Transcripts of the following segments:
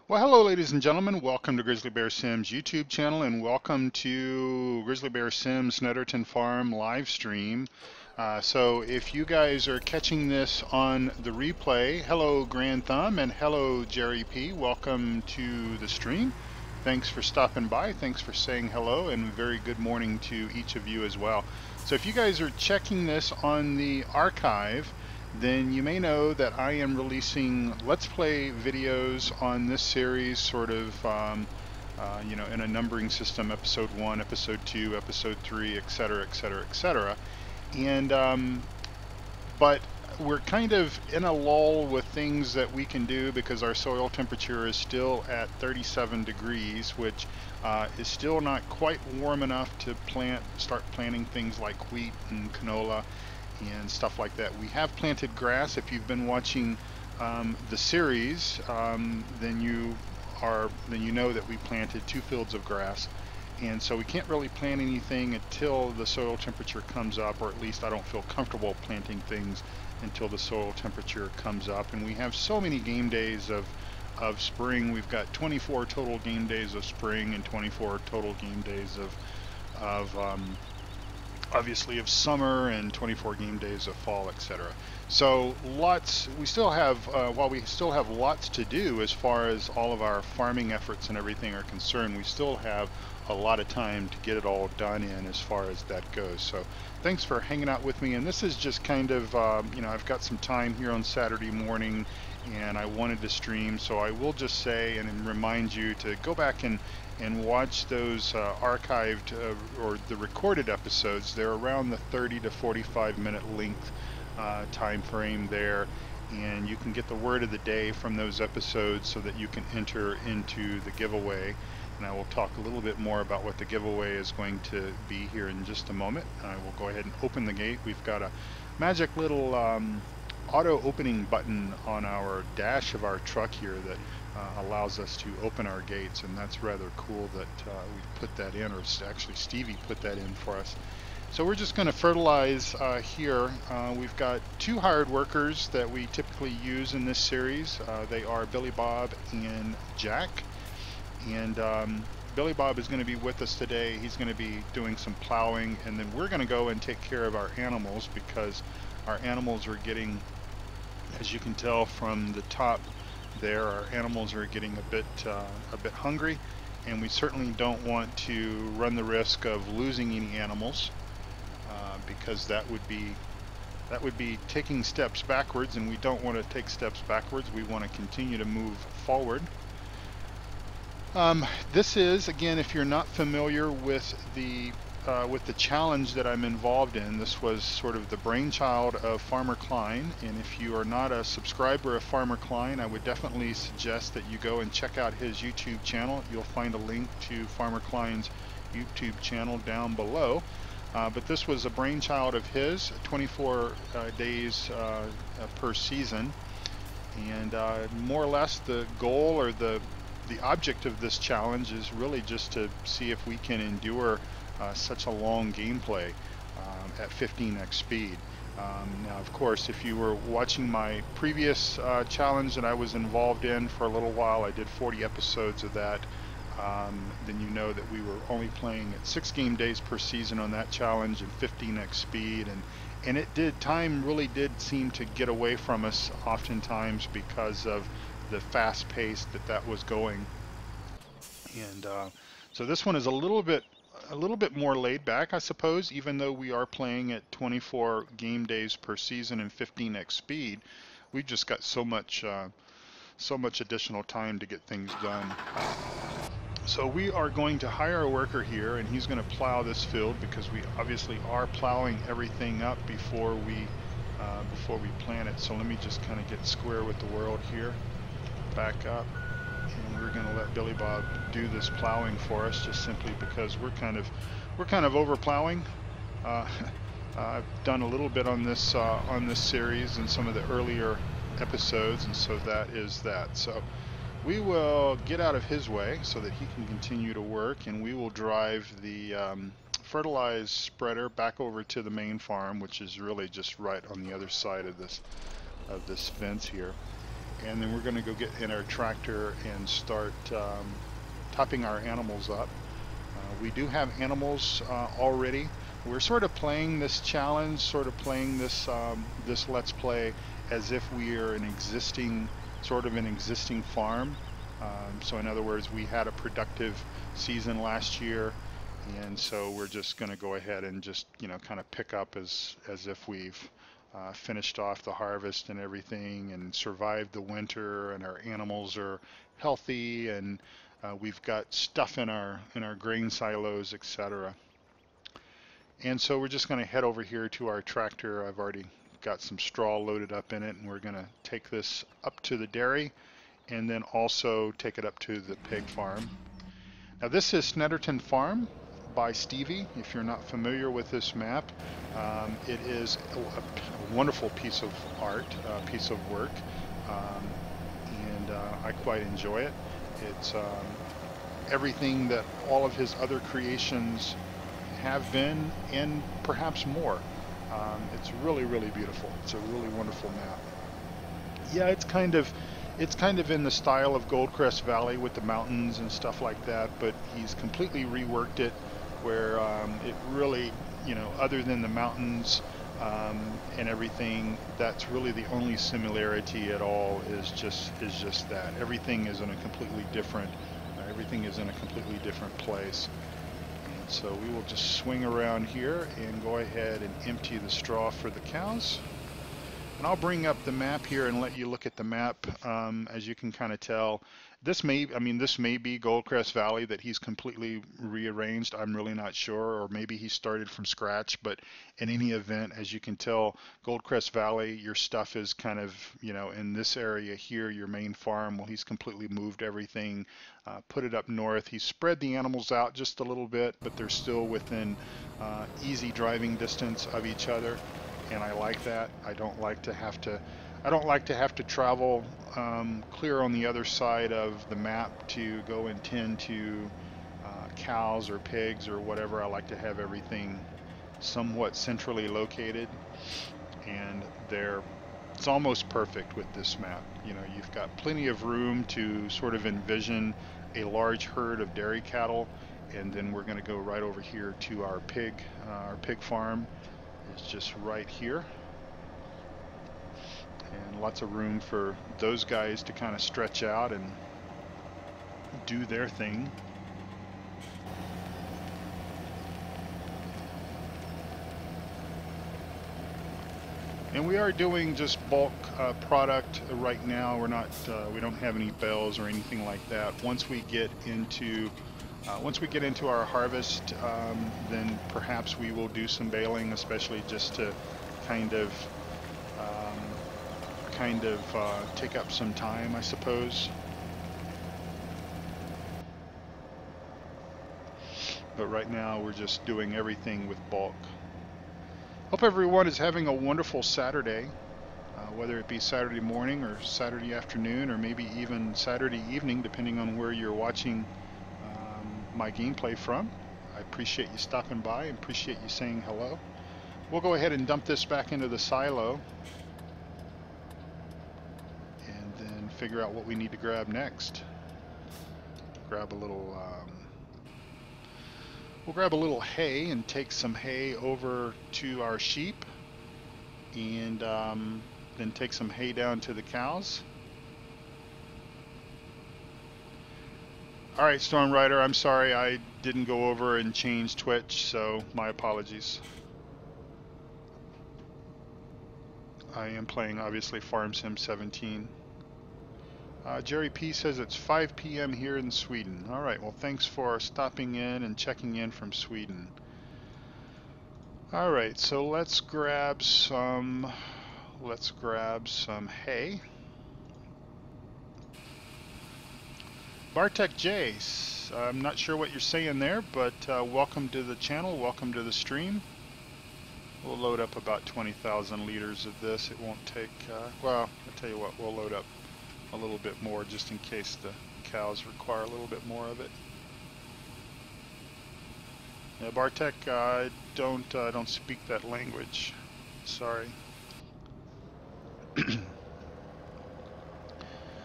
Well, hello, ladies and gentlemen. Welcome to Grizzly Bear Sims YouTube channel, and welcome to Grizzly Bear Sims Snettertons Farm live stream. So if you guys are catching this on the replay, hello, Grand Thumb, and hello, Jerry P. Welcome to the stream. Thanks for stopping by. Thanks for saying hello, and very good morning to each of you as well. So if you guys are checking this on the archive, then you may know that I am releasing Let's Play videos on this series, sort of, in a numbering system, episode 1, episode 2, episode 3, etc., etc., etc. And, but we're kind of in a lull with things that we can do because our soil temperature is still at 37 degrees, which is still not quite warm enough to start planting things like wheat and canola and stuff like that. We have planted grass. If you've been watching the series, then you know that we planted 2 fields of grass, and so we can't really plant anything until the soil temperature comes up, or at least I don't feel comfortable planting things until the soil temperature comes up. And we have so many game days of spring. We've got 24 total game days of spring and 24 total game days of obviously of summer, and 24 game days of fall, etc. So we still have, while we still have lots to do as far as all of our farming efforts and everything are concerned, we still have a lot of time to get it all done in as far as that goes. So thanks for hanging out with me. And this is just kind of, I've got some time here on Saturday morning and I wanted to stream, so I will just say and remind you to go back and watch those archived or the recorded episodes. They're around the 30 to 45 minute length time frame there, and you can get the word of the day from those episodes so that you can enter into the giveaway. And I will talk a little bit more about what the giveaway is going to be here in just a moment. I will go ahead and open the gate. We've got a magic little auto opening button on our dash of our truck here that allows us to open our gates, and that's rather cool that we put that in, or actually Stevie put that in for us. So we're just going to fertilize here. We've got 2 hired workers that we typically use in this series. They are Billy Bob and Jack, and Billy Bob is going to be with us today. He's going to be doing some plowing, and then we're going to go and take care of our animals, because our animals are getting, as you can tell from the top there, our animals are getting a bit hungry, and we certainly don't want to run the risk of losing any animals, because that would be taking steps backwards, and we don't want to take steps backwards. We want to continue to move forward. This is, again, if you're not familiar with the challenge that I'm involved in, this was sort of the brainchild of Farmer Klein, and if you are not a subscriber of Farmer Klein, I would definitely suggest that you go and check out his YouTube channel. You'll find a link to Farmer Klein's YouTube channel down below. But this was a brainchild of his, 24 days per season, and more or less the goal, or the object of this challenge is really just to see if we can endure such a long gameplay at 15x speed. Now, of course, if you were watching my previous challenge that I was involved in for a little while, I did 40 episodes of that, then you know that we were only playing at 6 game days per season on that challenge and 15x speed, and time really did seem to get away from us oftentimes because of the fast pace that was going. And so this one is a little bit more laid back, I suppose, even though we are playing at 24 game days per season and 15x speed. We've just got so much additional time to get things done. So we are going to hire a worker here, and he's going to plow this field because we obviously are plowing everything up before we plant it. So let me just kind of get square with the world here. Back up, and we're going to let Billy Bob do this plowing for us, just simply because we're kind of over plowing. I've done a little bit on this series in some of the earlier episodes, and so that is that. So we will get out of his way so that he can continue to work, and we will drive the fertilizer spreader back over to the main farm, which is really just right on the other side of this fence here. And then we're going to go get in our tractor and start topping our animals up. We do have animals already. We're sort of playing this challenge, sort of playing this this Let's Play as if we are an existing farm. So in other words, we had a productive season last year, and so we're just going to go ahead and just, you know, kind of pick up as if we've finished off the harvest and everything and survived the winter, and our animals are healthy, and we've got stuff in our grain silos, etc. And so we're just going to head over here to our tractor. I've already got some straw loaded up in it, and we're going to take this up to the dairy and then also take it up to the pig farm. Now this is Snettertons Farm by Stevie. If you're not familiar with this map, it is a wonderful piece of art, piece of work, and I quite enjoy it. It's everything that all of his other creations have been, and perhaps more. It's really, really beautiful. It's a really wonderful map. Yeah, it's kind of in the style of Goldcrest Valley with the mountains and stuff like that, but he's completely reworked it where it really, you know, other than the mountains and everything, that's really the only similarity at all, is just that. Everything is in a completely different place. And so we will just swing around here and go ahead and empty the straw for the cows. And I'll bring up the map here and let you look at the map. As you can kind of tell, this may be Goldcrest Valley that he's completely rearranged. I'm really not sure, or maybe he started from scratch. But in any event, as you can tell, Goldcrest Valley, your stuff is kind of, you know, in this area here, your main farm. Well, he's completely moved everything, put it up north. He spread the animals out just a little bit, but they're still within easy driving distance of each other. And I like that. I don't like to have to travel clear on the other side of the map to go and tend to cows or pigs or whatever. I like to have everything somewhat centrally located, and it's almost perfect with this map. You know, you've got plenty of room to sort of envision a large herd of dairy cattle, and then we're going to go right over here to our pig farm. Is just right here, and lots of room for those guys to kind of stretch out and do their thing. And we are doing just bulk product right now. We're not we don't have any bales or anything like that. Once we get into our harvest, then perhaps we will do some baling, especially just to kind of take up some time, I suppose. But right now we're just doing everything with bulk. Hope everyone is having a wonderful Saturday, whether it be Saturday morning or Saturday afternoon, or maybe even Saturday evening, depending on where you're watching my gameplay from. I appreciate you stopping by and appreciate you saying hello. We'll go ahead and dump this back into the silo and then figure out what we need to grab next. Grab a little we'll grab a little hay and take some hay over to our sheep, and then take some hay down to the cows. Alright, Storm Rider, I'm sorry I didn't go over and change Twitch, so my apologies. I am playing, obviously, Farm Sim 17. Jerry P says it's 5 p.m. here in Sweden. All right, well, thanks for stopping in and checking in from Sweden. All right, so let's grab some hay. Bartek Jace, I'm not sure what you're saying there, but welcome to the channel, welcome to the stream. We'll load up about 20,000 liters of this. It won't take, well, I'll tell you what, we'll load up a little bit more just in case the cows require a little bit more of it. Yeah, Bartek, I don't speak that language. Sorry.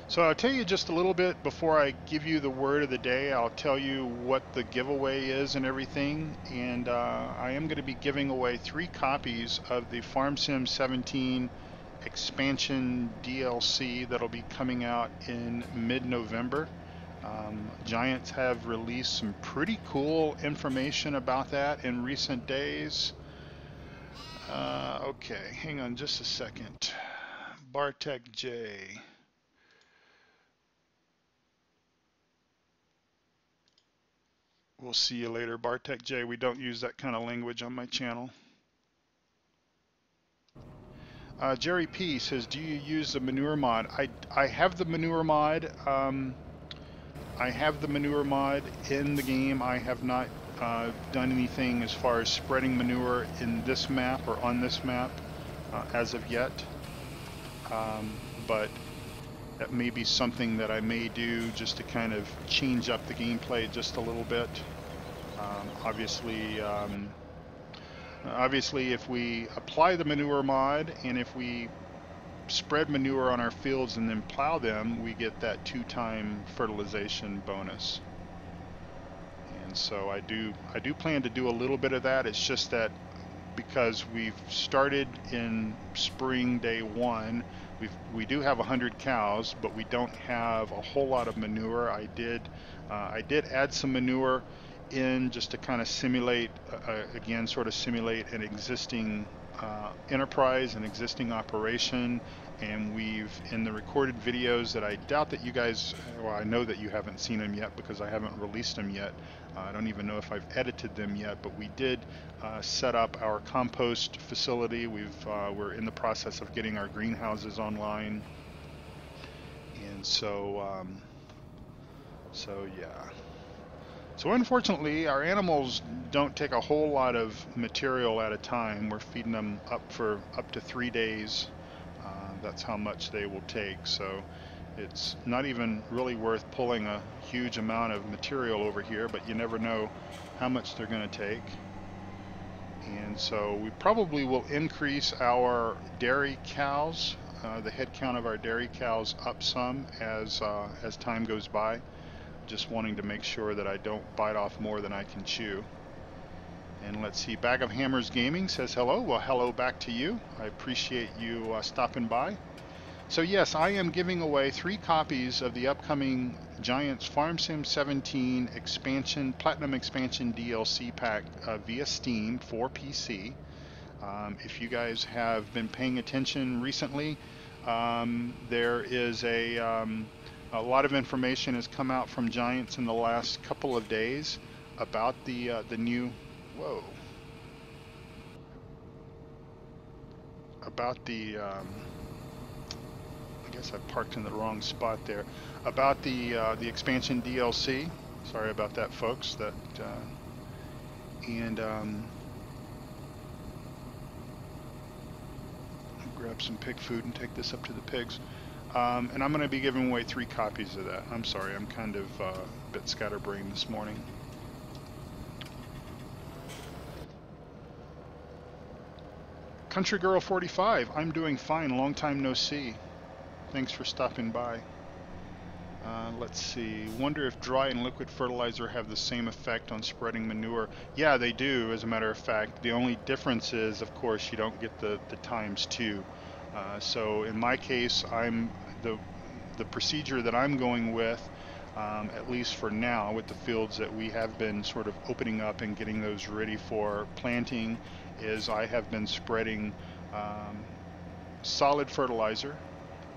So I'll tell you just a little bit before I give you the word of the day. I'll tell you what the giveaway is and everything. And I am going to be giving away 3 copies of the Farm Sim 17 expansion DLC that'll be coming out in mid-November. Giants have released some pretty cool information about that in recent days. Okay, hang on just a second. Bartek J. We'll see you later, Bartek J. We don't use that kind of language on my channel. Jerry P says, do you use the manure mod? I have the manure mod. I have the manure mod in the game. I have not done anything as far as spreading manure in this map or on this map as of yet. But that may be something that I may do just to kind of change up the gameplay just a little bit. Obviously, if we apply the manure mod and if we spread manure on our fields and then plow them, we get that 2-time fertilization bonus. And so I do plan to do a little bit of that. It's just that because we've started in spring day 1, we do have 100 cows, but we don't have a whole lot of manure. I did add some manure in just to kind of simulate, again, sort of simulate an existing enterprise, an existing operation. And we've, in the recorded videos that I doubt that you guys, well, I know that you haven't seen them yet because I haven't released them yet. I don't even know if I've edited them yet, but we did set up our compost facility. We're in the process of getting our greenhouses online. And so, yeah. So unfortunately, our animals don't take a whole lot of material at a time. We're feeding them up to 3 days. That's how much they will take. So it's not even really worth pulling a huge amount of material over here, but you never know how much they're going to take. And so we probably will increase our dairy cows, the head count of our dairy cows up some as time goes by. Just wanting to make sure that I don't bite off more than I can chew. And let's see, Bag of Hammers Gaming says hello. Well, hello back to you. I appreciate you stopping by. So yes, I am giving away 3 copies of the upcoming Giants Farm Sim 17 expansion, Platinum Expansion DLC pack via Steam for PC. If you guys have been paying attention recently, there is a lot of information has come out from Giants in the last couple of days about the new, about the, I guess I parked in the wrong spot there, about the expansion DLC. Sorry about that, folks. That and I'll grab some pig food and take this up to the pigs. And I'm going to be giving away 3 copies of that. I'm sorry, I'm kind of a bit scatterbrained this morning. Country Girl 45, I'm doing fine. Long time no see. Thanks for stopping by. Let's see. Wonder if dry and liquid fertilizer have the same effect on spreading manure. Yeah, they do, as a matter of fact. The only difference is, of course, you don't get the ×2. So in my case, the procedure that I'm going with, at least for now, with the fields that we have been sort of opening up and getting those ready for planting, is I have been spreading solid fertilizer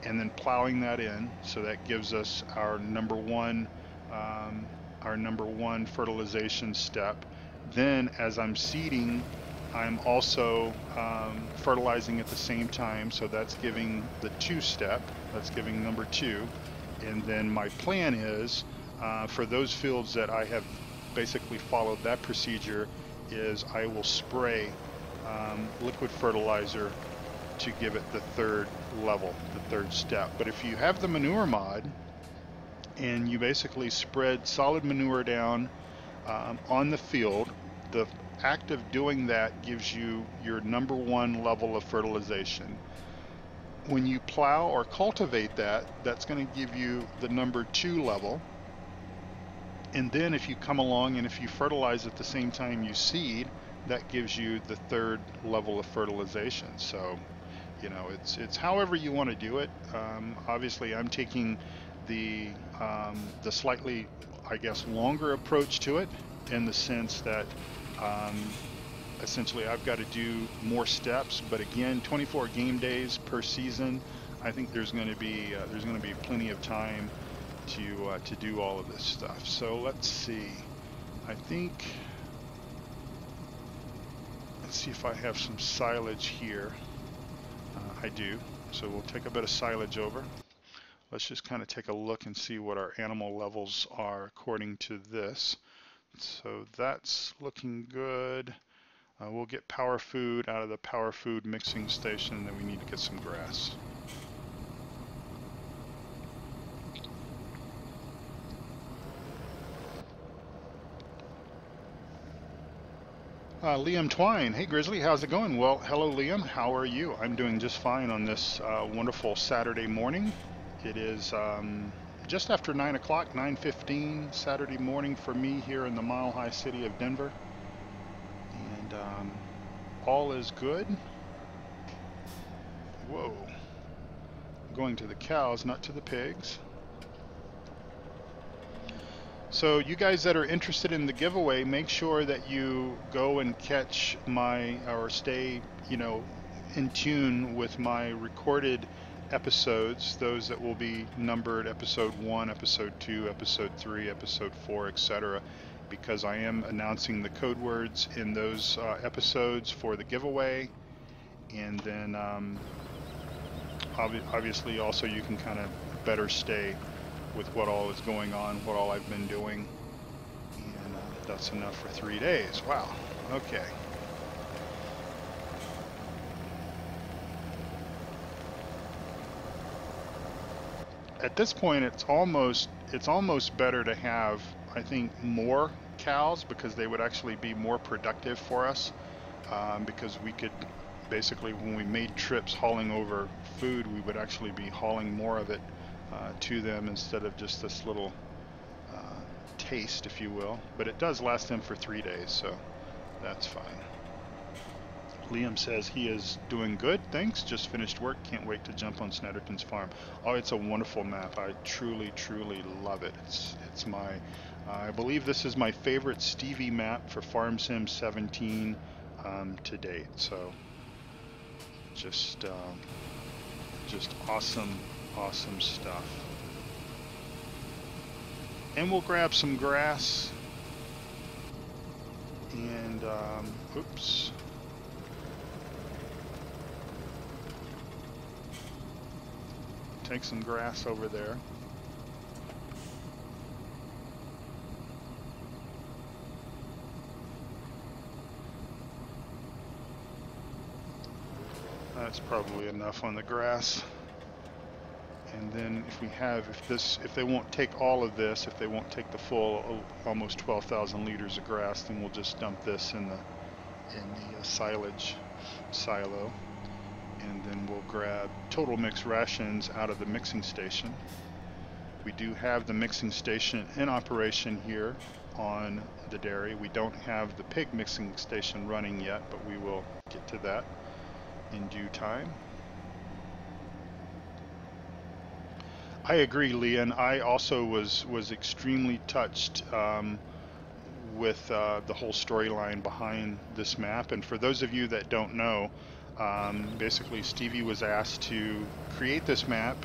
and then plowing that in. So that gives us our number one fertilization step. Then as I'm seeding, I'm also fertilizing at the same time, so that's giving the 2 step, that's giving number 2. And then my plan is, for those fields that I have basically followed that procedure, is I will spray liquid fertilizer to give it the 3rd level, the 3rd step. But if you have the manure mod, and you basically spread solid manure down on the field, the act of doing that gives you your number 1 level of fertilization. When you plow or cultivate that, that's going to give you the number 2 level. And then if you come along and if you fertilize at the same time you seed, that gives you the 3rd level of fertilization. So, you know, it's however you want to do it. Obviously, I'm taking the slightly, I guess, longer approach to it, in the sense that essentially I've got to do more steps. But again, 24 game days per season. I think there's going to be plenty of time to do all of this stuff. So let's see. Let's see if I have some silage here. I do. So we'll take a bit of silage over. Let's just kind of take a look and see what our animal levels are according to this. So that's looking good. We'll get power food out of the power food mixing station, and then we need to get some grass. Liam Twine, hey Grizzly, how's it going? Well, hello Liam, how are you? I'm doing just fine on this wonderful Saturday morning. It is just after 9 o'clock, 9:15 Saturday morning for me here in the Mile High city of Denver. And all is good. Whoa. I'm going to the cows, not to the pigs. So you guys that are interested in the giveaway, make sure that you go and catch or stay, you know, in tune with my recorded episodes, those that will be numbered episode 1, episode 2, episode 3, episode 4, etc. Because I am announcing the code words in those episodes for the giveaway. And then obviously also you can kind of better stay with what all is going on, what all I've been doing. And that's enough for 3 days. Wow. Okay. At this point, it's almost better to have, I think, more cows, because they would actually be more productive for us, because we could basically, when we made trips hauling over food, we would actually be hauling more of it to them instead of just this little taste, if you will. But it does last them for 3 days, so that's fine. Liam says he is doing good, thanks. Just finished work, can't wait to jump on Snettertons Farm. Oh, it's a wonderful map. I truly love it. It's my, I believe this is my favorite Stevie map for Farm Sim 17 to date. So just awesome stuff. And we'll grab some grass and oops. Take some grass over there. That's probably enough on the grass. And then if they won't take all of this, if they won't take the full almost 12,000 liters of grass, then we'll just dump this in the silage silo. And then we'll grab total mix rations out of the mixing station. We do have the mixing station in operation here on the dairy. We don't have the pig mixing station running yet, but we will get to that in due time. I agree, Leon. I also was extremely touched with the whole storyline behind this map. And for those of you that don't know, Basically, Stevie was asked to create this map,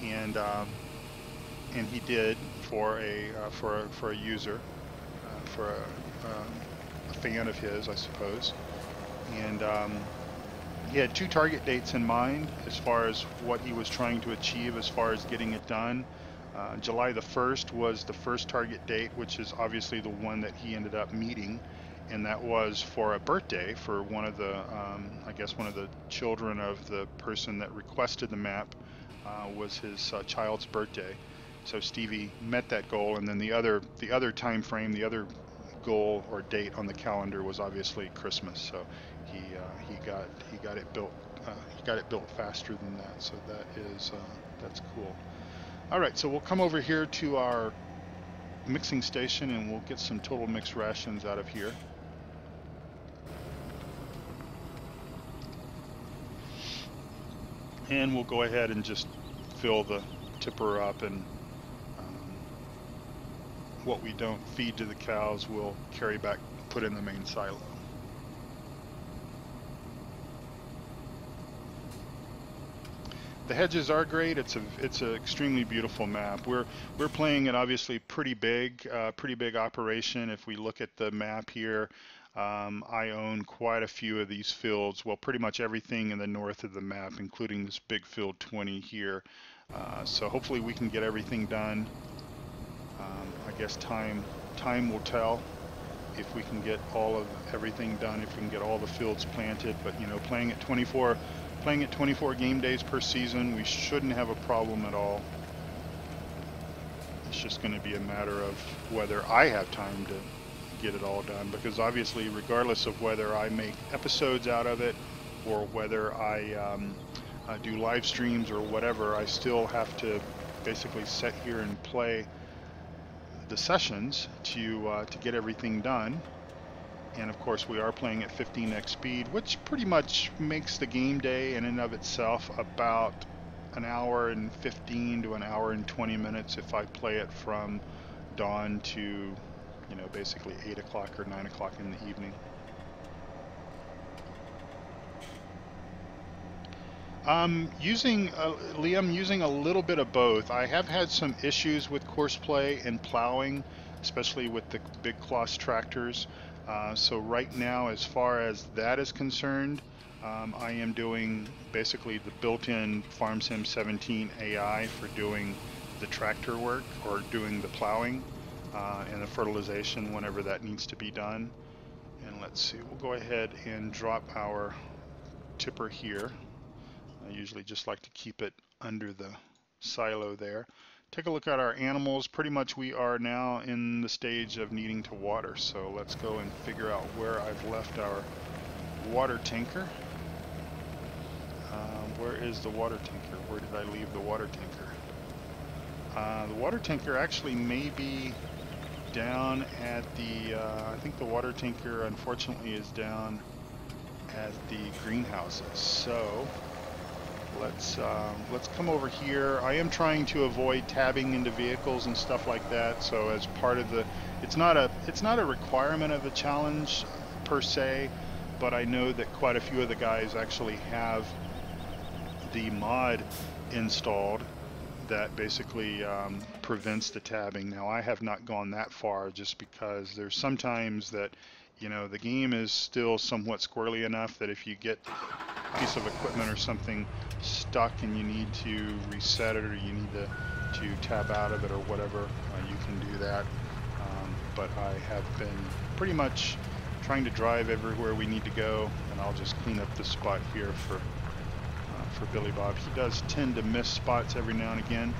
and he did for a user, for a fan of his, I suppose. And he had 2 target dates in mind as far as what he was trying to achieve as far as getting it done. July the 1st was the first target date, which is obviously the one that he ended up meeting, and that was for a birthday for one of the, I guess one of the children of the person that requested the map, was his child's birthday. So Stevie met that goal, and then the other time frame, the other goal or date on the calendar was obviously Christmas. So he got it built. He got it built faster than that. So that is that's cool. All right, so we'll come over here to our mixing station and we'll get some total mix rations out of here. And we'll go ahead and just fill the tipper up, and what we don't feed to the cows we'll carry back, put in the main silo. The hedges are great. It's an extremely beautiful map. We're playing it obviously pretty big operation. If we look at the map here, I own quite a few of these fields. Well, pretty much everything in the north of the map, including this big field 20 here. So hopefully we can get everything done. I guess time will tell if we can get everything done, if we can get all the fields planted. But you know, playing at 24 game days per season, we shouldn't have a problem at all. It's just going to be a matter of whether I have time to get it all done, because obviously regardless of whether I make episodes out of it or whether I do live streams or whatever, I still have to basically sit here and play the sessions to get everything done. And of course we are playing at 15x speed, which pretty much makes the game day in and of itself about an hour and 15 to an hour and 20 minutes if I play it from dawn to, you know, basically 8 o'clock or 9 o'clock in the evening. Liam, using a little bit of both. I have had some issues with courseplay and plowing, especially with the big Kloss tractors. So right now, as far as that is concerned, I am doing basically the built-in FarmSim 17 AI for doing the tractor work or doing the plowing and the fertilization whenever that needs to be done. And let's see, we'll go ahead and drop our tipper here. I usually just like to keep it under the silo there. Take a look at our animals. Pretty much we are now in the stage of needing to water. So let's go and figure out where I've left our water tanker. Where is the water tanker? Where did I leave the water tanker? The water tanker actually may be down at the, I think the water tanker unfortunately is down at the greenhouses. So let's come over here. I am trying to avoid tabbing into vehicles and stuff like that. So as part of the, it's not a requirement of the challenge per se, but I know that quite a few of the guys actually have the mod installed that basically prevents the tabbing. Now I have not gone that far just because there's sometimes that, you know, the game is still somewhat squirrely enough that if you get a piece of equipment or something stuck and you need to reset it or you need to tab out of it or whatever, you can do that. But I have been pretty much trying to drive everywhere we need to go, and I'll just clean up this spot here for Billy Bob. He does tend to miss spots every now and again.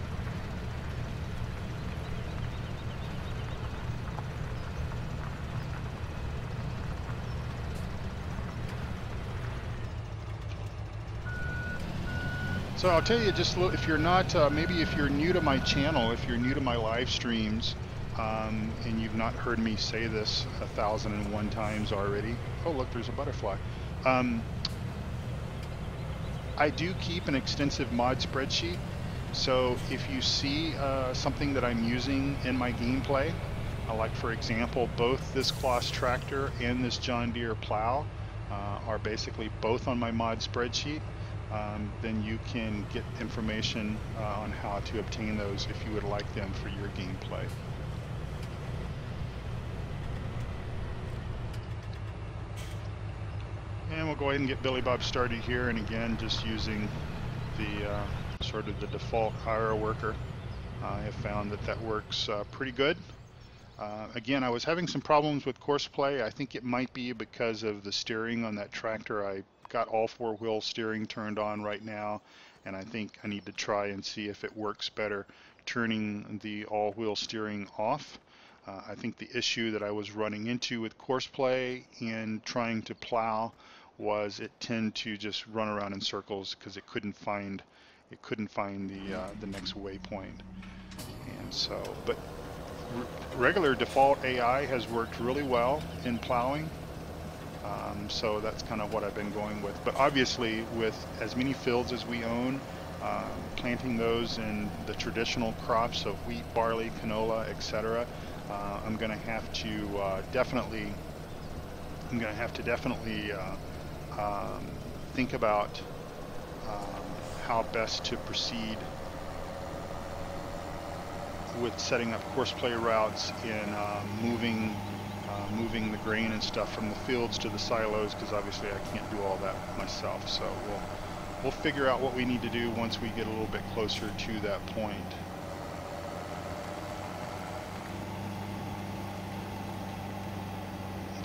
So I'll tell you, just if you're not, maybe if you're new to my channel, if you're new to my live streams, and you've not heard me say this 1,001 times already. Oh look, there's a butterfly. I do keep an extensive mod spreadsheet, so if you see something that I'm using in my gameplay, like for example both this Kloss tractor and this John Deere plow, are basically both on my mod spreadsheet, then you can get information on how to obtain those if you would like them for your gameplay. And we'll go ahead and get Billy Bob started here, and again just using the sort of the default hire worker. I have found that that works pretty good. Again, I was having some problems with course play. I think it might be because of the steering on that tractor. I got all four-wheel steering turned on right now, and I think I need to try and see if it works better turning the all-wheel steering off. I think the issue that I was running into with course play and trying to plow was it tended to just run around in circles because it couldn't find the next waypoint. And so, but regular default AI has worked really well in plowing, so that's kind of what I've been going with. But obviously, with as many fields as we own, planting those in the traditional crops of wheat, barley, canola, etc., I'm going to have to definitely think about how best to proceed with setting up course play routes and moving the grain and stuff from the fields to the silos, because obviously I can't do all that myself. So we'll figure out what we need to do once we get a little bit closer to that point.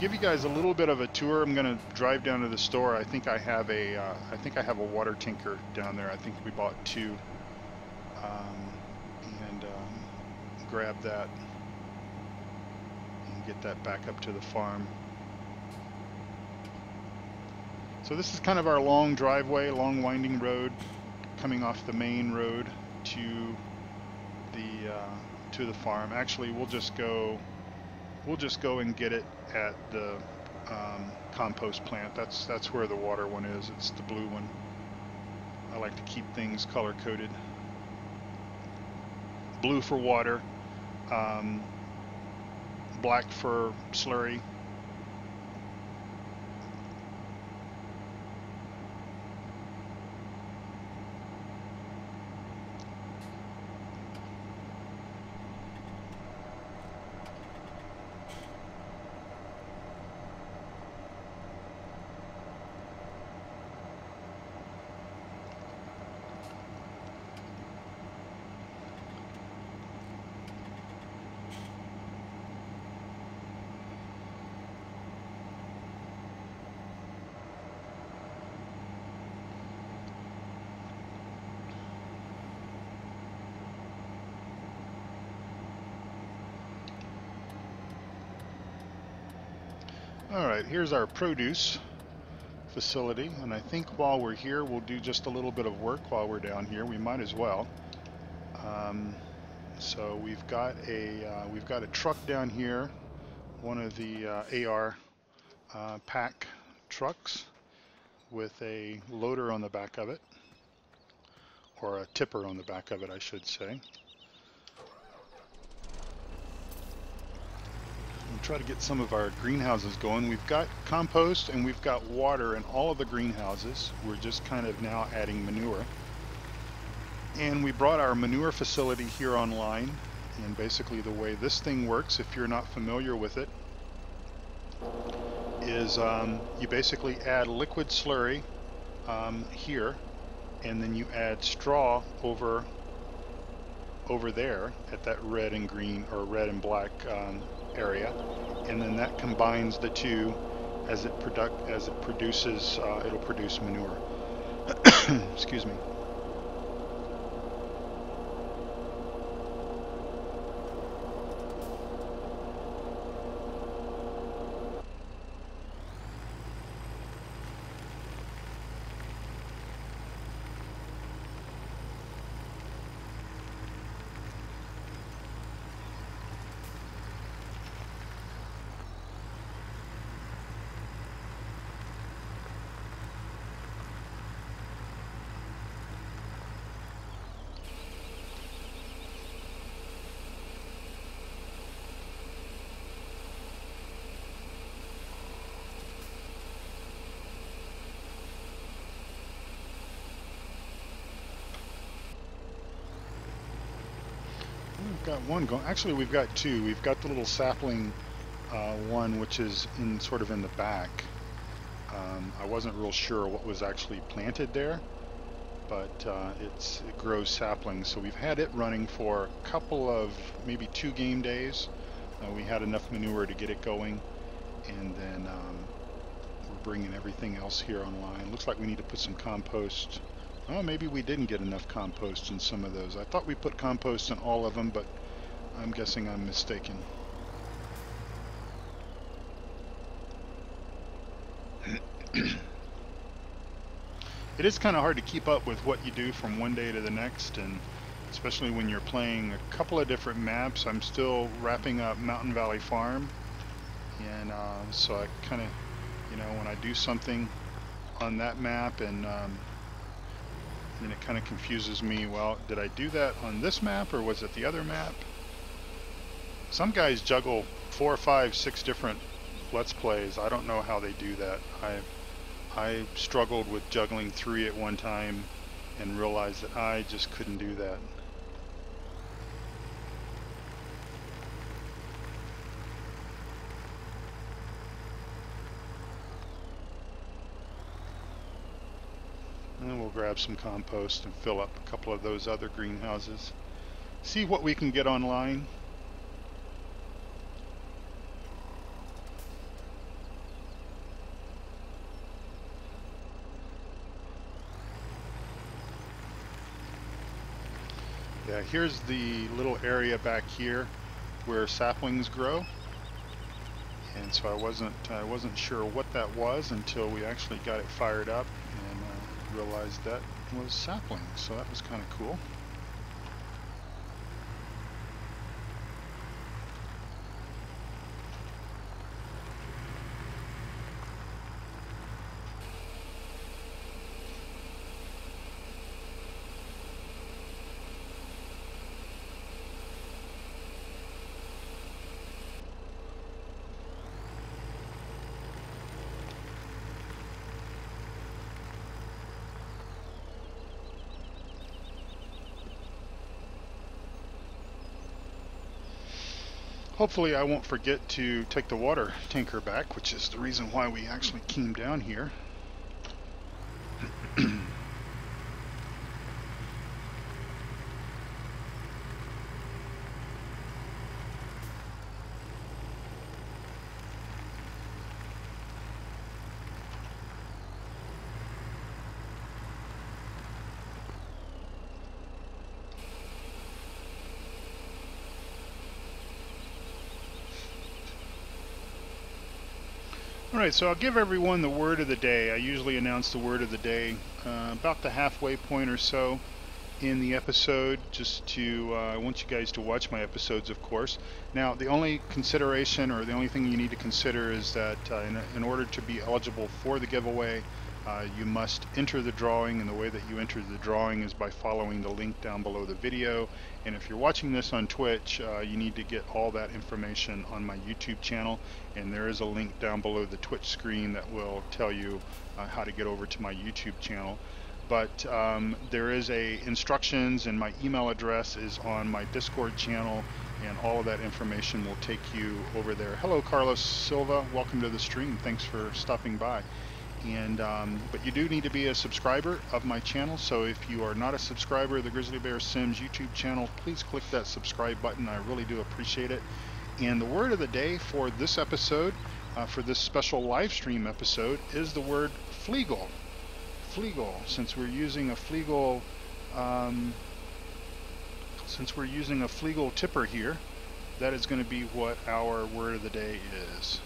Give you guys a little bit of a tour. I'm going to drive down to the store. I think I have a water tanker down there. I think we bought two, and grab that and get that back up to the farm. So this is kind of our long driveway, long winding road coming off the main road to the farm. Actually, we'll just go and get it at the compost plant. That's where the water one is. It's the blue one. I like to keep things color coded. Blue for water, black for slurry. All right, here's our produce facility, and I think while we're here, we'll do just a little bit of work while we're down here. We might as well. So we've got a truck down here, one of the AR pack trucks with a loader on the back of it, or a tipper on the back of it, I should say. We'll try to get some of our greenhouses going. We've got compost and we've got water in all of the greenhouses. We're just kind of now adding manure. And we brought our manure facility here online. And basically the way this thing works, if you're not familiar with it, is you basically add liquid slurry here, and then you add straw over there at that red and green, or red and black area, and then that combines the two. As it produces, it'll produce manure. Excuse me. got one going. Actually, we've got two. We've got the little sapling one, which is in sort of in the back. I wasn't real sure what was actually planted there, but it grows saplings. So we've had it running for a couple of, maybe 2 game days. We had enough manure to get it going, and then we're bringing everything else here online. Looks like we need to put some compost. Oh, maybe we didn't get enough compost in some of those. I thought we put compost in all of them, but I'm guessing I'm mistaken. It is kind of hard to keep up with what you do from one day to the next, and especially when you're playing a couple of different maps. I'm still wrapping up Mountain Valley Farm, and so I kind of, you know, when I do something on that map and then it kind of confuses me, well, did I do that on this map or was it the other map? Some guys juggle 4, 5, 6 different Let's Plays. I don't know how they do that. I struggled with juggling 3 at one time and realized that I just couldn't do that. And then we'll grab some compost and fill up a couple of those other greenhouses. See what we can get online. Yeah, here's the little area back here where saplings grow. And so I wasn't sure what that was until we actually got it fired up and realized that was saplings. So that was kind of cool. Hopefully I won't forget to take the water tanker back, which is the reason why we actually came down here. Alright, so I'll give everyone the word of the day. I usually announce the word of the day about the halfway point or so in the episode, just to, I want you guys to watch my episodes, of course. Now, the only consideration, or the only thing you need to consider, is that in order to be eligible for the giveaway, you must enter the drawing, and the way that you enter the drawing is by following the link down below the video. And if you're watching this on Twitch, you need to get all that information on my YouTube channel, and there is a link down below the Twitch screen that will tell you how to get over to my YouTube channel. But there is instructions, and my email address is on my Discord channel, and all of that information will take you over there. Hello, Carlos Silva. Welcome to the stream. Thanks for stopping by. And but you do need to be a subscriber of my channel, so if you are not a subscriber of the Grizzly Bear Sims YouTube channel, please click that subscribe button. I really do appreciate it. And the word of the day for this episode, for this special live stream episode, is the word fleagle. Fleagle. Since we're using a fleagle, tipper here, that is going to be what our word of the day is.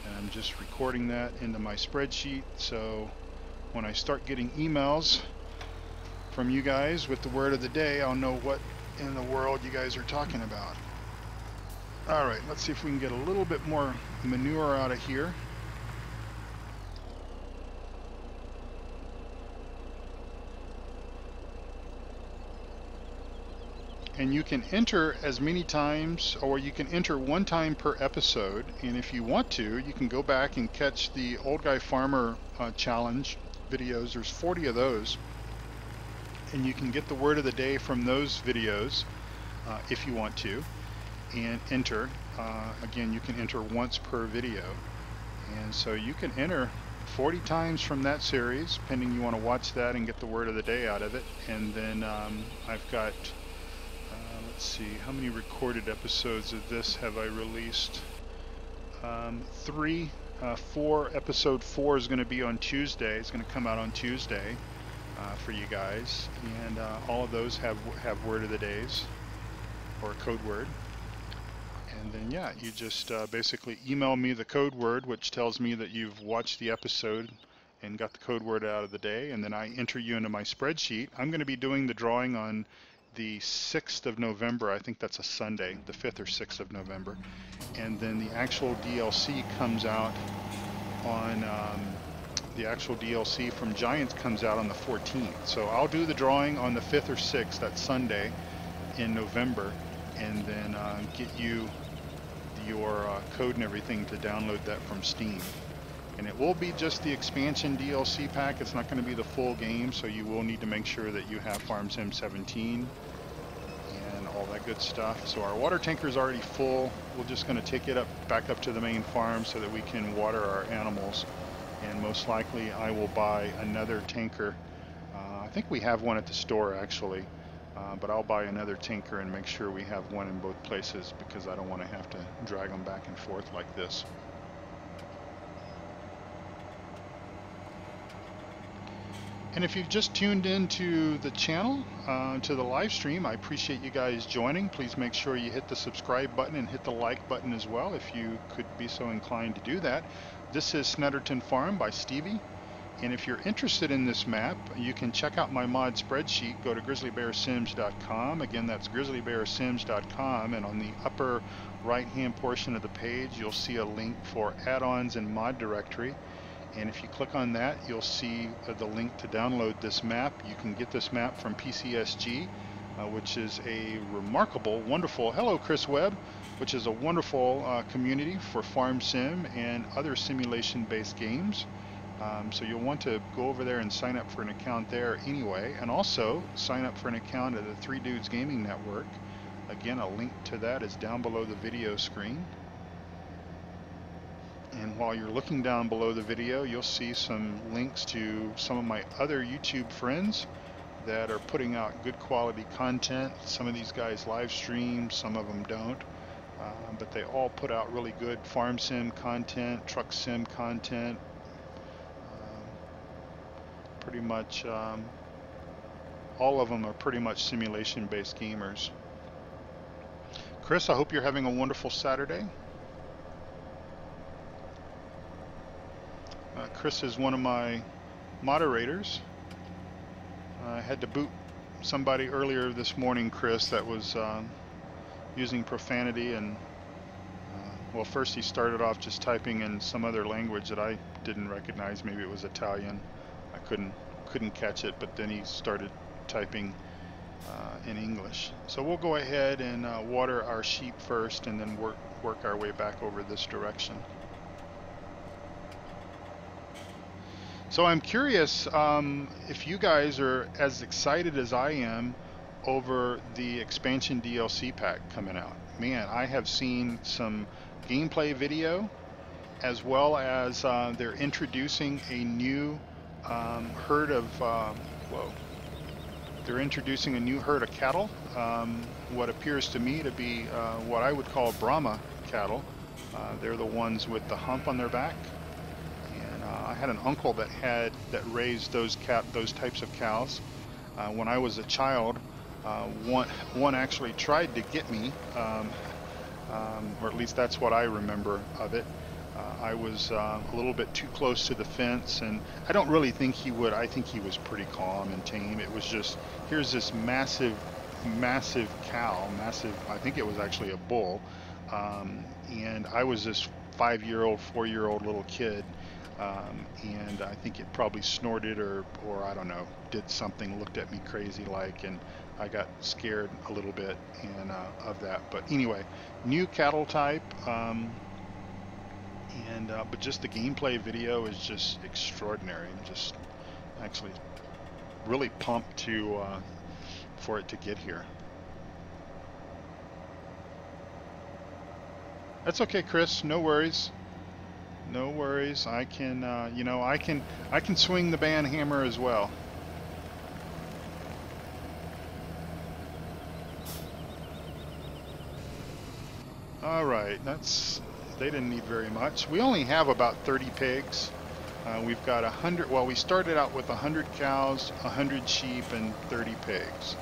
And I'm just recording that into my spreadsheet, so when I start getting emails from you guys with the word of the day, I'll know what in the world you guys are talking about. Alright, let's see if we can get a little bit more manure out of here. And you can enter as many times, or you can enter 1 time per episode. And if you want to, you can go back and catch the Old Guy Farmer challenge videos. There's 40 of those. And you can get the word of the day from those videos. if you want to, and enter. Again, you can enter once per video, and so you can enter 40 times from that series, pending you want to watch that and get the word of the day out of it. And then I've got, let's see, how many recorded episodes of this have I released? 3, 4. Episode 4 is going to be on Tuesday. It's going to come out on Tuesday for you guys, and all of those have word of the days or code word. And then yeah, you just basically email me the code word, which tells me that you've watched the episode and got the code word out of the day, and then I enter you into my spreadsheet. I'm going to be doing the drawing on the 6th of November. I think that's a Sunday, the 5th or 6th of November. And then the actual DLC comes out on, the actual DLC from Giants comes out on the 14th. So I'll do the drawing on the 5th or 6th, that Sunday in November, and then get you your code and everything to download that from Steam. And it will be just the expansion DLC pack. It's not going to be the full game, so you will need to make sure that you have Farm Sim 17 and all that good stuff. So our water tanker is already full. We're just going to take it back up to the main farm so that we can water our animals. And most likely I will buy another tanker. I think we have one at the store actually. But I'll buy another tanker and make sure we have one in both places, because I don't want to have to drag them back and forth like this. And if you've just tuned into the channel, to the live stream, I appreciate you guys joining. Please make sure you hit the subscribe button and hit the like button as well if you could be so inclined to do that. This is Snettertons Farm by Stevie. And if you're interested in this map, you can check out my mod spreadsheet. Go to grizzlybearsims.com. Again, that's grizzlybearsims.com. And on the upper right-hand portion of the page, you'll see a link for add-ons and mod directory. And if you click on that, you'll see the link to download this map. You can get this map from PCSG, which is a remarkable, wonderful, hello Chris Webb, which is a wonderful community for Farm Sim and other simulation-based games. So you'll want to go over there and sign up for an account there anyway, and also sign up for an account at the 3 Dudes Gaming Network. Again, a link to that is down below the video screen. And while you're looking down below the video, you'll see some links to some of my other YouTube friends that are putting out good quality content. Some of these guys live stream, some of them don't. But they all put out really good farm sim content, truck sim content. Pretty much all of them are pretty much simulation-based gamers. Chris, I hope you're having a wonderful Saturday. Chris is one of my moderators. I had to boot somebody earlier this morning, Chris, that was using profanity, and well, first he started off just typing in some other language that I didn't recognize. Maybe it was Italian. I couldn't catch it, but then he started typing in English. So we'll go ahead and water our sheep first, and then work our way back over this direction. So I'm curious if you guys are as excited as I am over the expansion DLC pack coming out. Man, I have seen some gameplay video, as well as they're introducing a new herd of they're introducing a new herd of cattle, what appears to me to be what I would call Brahma cattle. They're the ones with the hump on their back, and I had an uncle that raised those types of cows. When I was a child, one actually tried to get me, or at least that's what I remember of it. I was a little bit too close to the fence, and I don't really think he would. I think he was pretty calm and tame. It was just, here's this massive cow, I think it was actually a bull, and I was this 5-year-old, 4-year-old little kid, and I think it probably snorted or I don't know, did something, looked at me crazy like, and I got scared a little bit and of that. But anyway, new cattle type. But just the gameplay video is just extraordinary. I'm just actually really pumped for it to get here. That's okay, Chris. No worries. No worries. I can, you know, I can swing the band hammer as well. All right, they didn't need very much. We only have about 30 pigs. We've got 100, well, we started out with 100 cows, 100 sheep, and 30 pigs.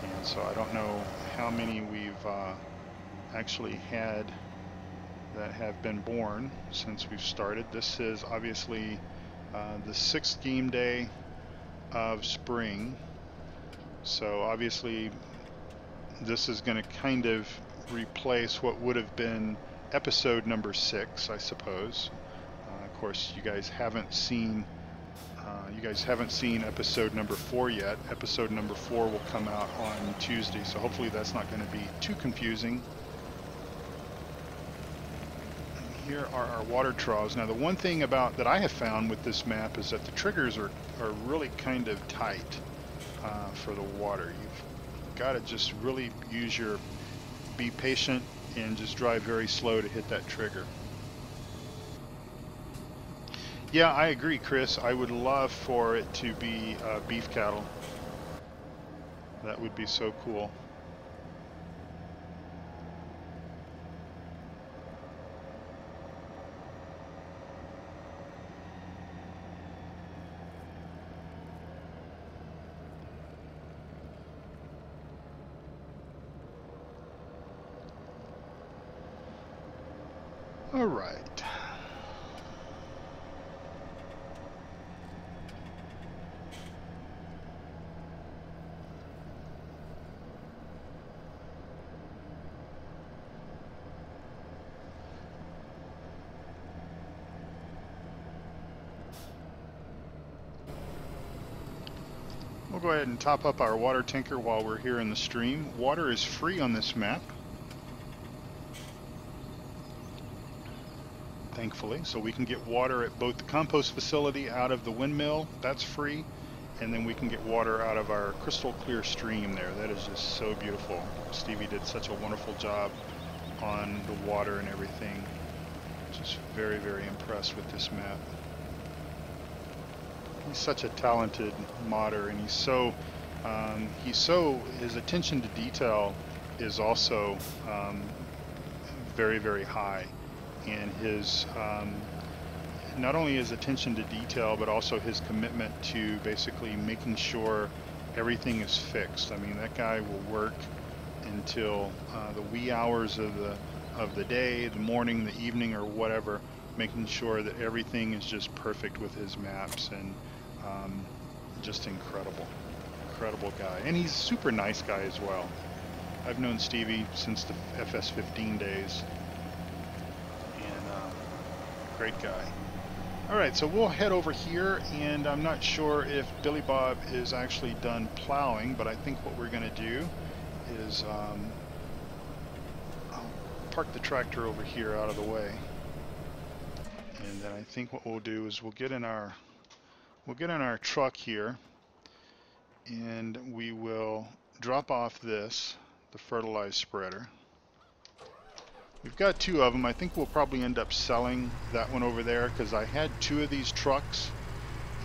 And so I don't know how many we've actually had that have been born since we've started. This is obviously the 6th game day of spring. So obviously this is going to kind of replace what would have been episode number 6, I suppose. Of course, you guys haven't seen episode number 4 yet. Episode number 4 will come out on Tuesday, so hopefully that's not going to be too confusing. And here are our water troughs. Now, the one thing that I have found with this map is that the triggers are really kind of tight for the water. You've got to just really be patient and just drive very slow to hit that trigger. Yeah, I agree, Chris. I would love for it to be beef cattle. That would be so cool. All right. We'll go ahead and top up our water tanker while we're here in the stream. Water is free on this map, thankfully, so we can get water at both the compost facility out of the windmill, that's free, and then we can get water out of our crystal clear stream there. That is just so beautiful. Stevie did such a wonderful job on the water and everything. Just very, very impressed with this map. He's such a talented modder, and his attention to detail is also very, very high. And his, not only his attention to detail, but also his commitment to basically making sure everything is fixed. I mean, that guy will work until the wee hours of the day, the morning, the evening, or whatever, making sure that everything is just perfect with his maps. And just incredible guy, and he's a super nice guy as well. I've known Stevie since the FS15 days, and great guy. Alright, so we'll head over here, and I'm not sure if Billy Bob is actually done plowing, but I think what we're going to do is I'll park the tractor over here out of the way, and then I think what we'll do is we'll get in our truck here, and we will drop off the Fertilizer Spreader. We've got 2 of them. I think we'll probably end up selling that one over there because I had 2 of these trucks,